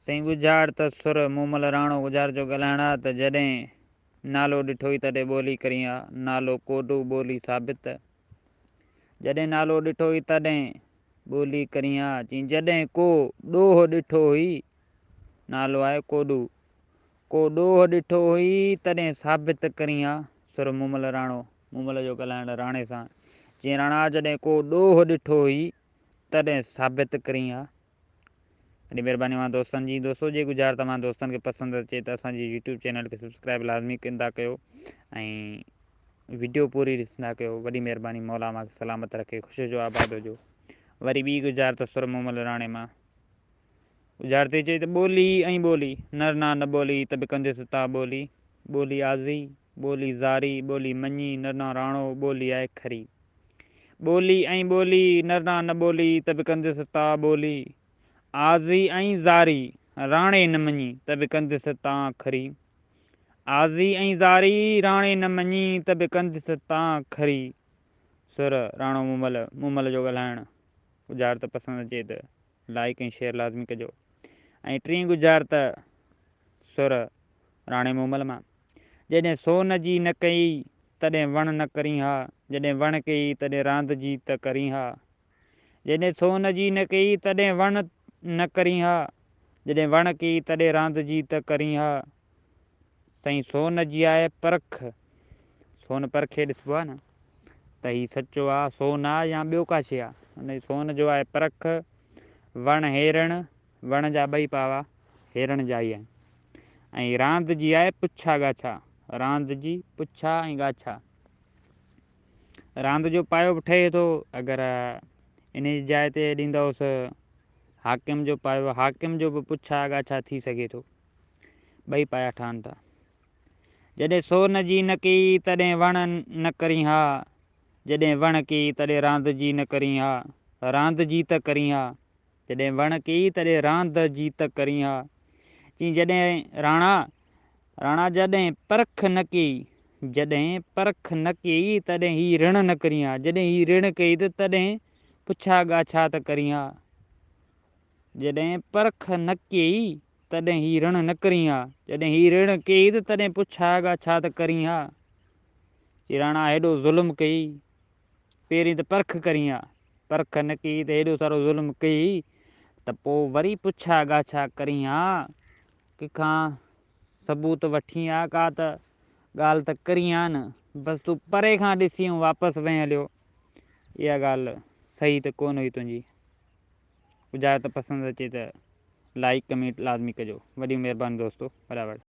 सही गुज़ार त सुर मूमल राणो गुज़ार जो ॻाल्हाइणु आहे त जॾहिं नालो ॾिठो ई तॾहिं ॿोली करी आहे। नालो कोडू ॿोली साबित। जॾहिं नालो ॾिठो ई तॾहिं ॿोली करी आहे। चई जॾहिं को ॾोह ॾिठो हुई, नालो आहे कोडू, को ॾोह ॾिठो हुई तॾहिं साबित करी आहे। सुर मूमल राणो, मूमल जो ॻाल्हाइणु राणे सां। चई राणा जॾहिं को ॾोह ॾिठो हुई तॾहिं साबित करी आहे। वॾी महिरबानी मां दोस्तनि जी। दोस्तो जे गुज़ार तव्हां दोस्तनि खे पसंदि अचे त असांजी यूट्यूब चैनल खे सब्सक्राइब लाज़मी कंदा कयो ऐं वीडियो पूरी ॾिसंदा कयो। वॾी महिरबानी, मौला मां सलामत रखे, ख़ुशि जो आबाद हुजो। वरी ॿी गुज़ार त सुर मूमल राणे मां गुज़ार ते चई त ॿोली ऐं ॿोली नर ना न ॿोली त बि कंदुसि ता ॿोली। ॿोली आज़ी, ॿोली ज़ारी, ॿोली मञी, नर ना राणो, ॿोली आहे खरी। ॿोली ऐं ॿोली नर ना न ॿोली त बि कंदुसि ता ॿोली। आज़ी ऐं ज़ारी राणे न मञी त बि कंदुसि तां खरी। आज़ी ऐं ज़ारी राणे न मञी त बि कंदुसि तां खरी। सुर राणो मूमल, मूमल जो ॻाल्हाइणु गुज़ार त पसंदि अचे त लाइक ऐं शेयर लाज़मी कजो। ऐं टीं गुज़ार त सुर राणे मूमल मां। जॾहिं सोन जी न कई तॾहिं वण न करी हा। जॾहिं वण कई तॾहिं रांदि जी त करी हा। जॾहिं सोन जी न कई तॾहिं वण न करी हा। जॾहिं वण कई तॾहिं रांदि जी त करी हा। साईं सोन जी आहे परख। सोन परखे ॾिसबो आहे न त हीउ सचो आहे, सोन आहे या ॿियो का शइ आहे। हुन सोन जो आहे परख। वण हेरण, वण जा ॿई पावा हेरण जा ई आहिनि। ऐं रांदि जी आहे पुछा ॻाछा। रांदि जी पुछा ऐं ॻाछा। रांदि जो पायो बि ठहे थो अगरि इन जी जाइ ते ॾींदोसि हाकिम जो पायो, हाकिम जो बि पुछा ॻाछा थी सघे थो। ॿई पाया ठहनि था। जॾहिं सोन जी न कई तॾहिं वण न करी हा। जॾहिं वण कई तॾहिं रांदि जी न करी हा। रांदि जी त करी हा। जॾहिं वण कई तॾहिं रांदि जी त करी हा। चई जॾहिं राणा जॾहिं परख न कई, जॾहिं परख न कई तॾहिं ही ऋण न करी हा। जॾहिं ही ऋण कई त तॾहिं पुछा ॻाछा त करी हा। जॾहिं परख न कई तॾहिं ही ऋण न करी हा। जॾहिं ही ऋण कई त तॾहिं पुछा ॻाछा त करी हा। चई राणा हेॾो ज़ुल्म कई, पहिरीं त परख करी हा, परख न कई त हेॾो सारो ज़ुल्म कई त पोइ वरी पुछा ॻाछा करी हा। कंहिंखां सबूत वठी हा, का त ॻाल्हि त करी हा न। बसि तूं परे खां ॾिसी ऐं वापसि वहीं हलियो, इहा ॻाल्हि सही त कोन हुई तुंहिंजी। गुज़ार त पसंदि अचे त लाइक कमेंट लाज़मी कजो। वॾी महिरबानी दोस्तो, बराबरि।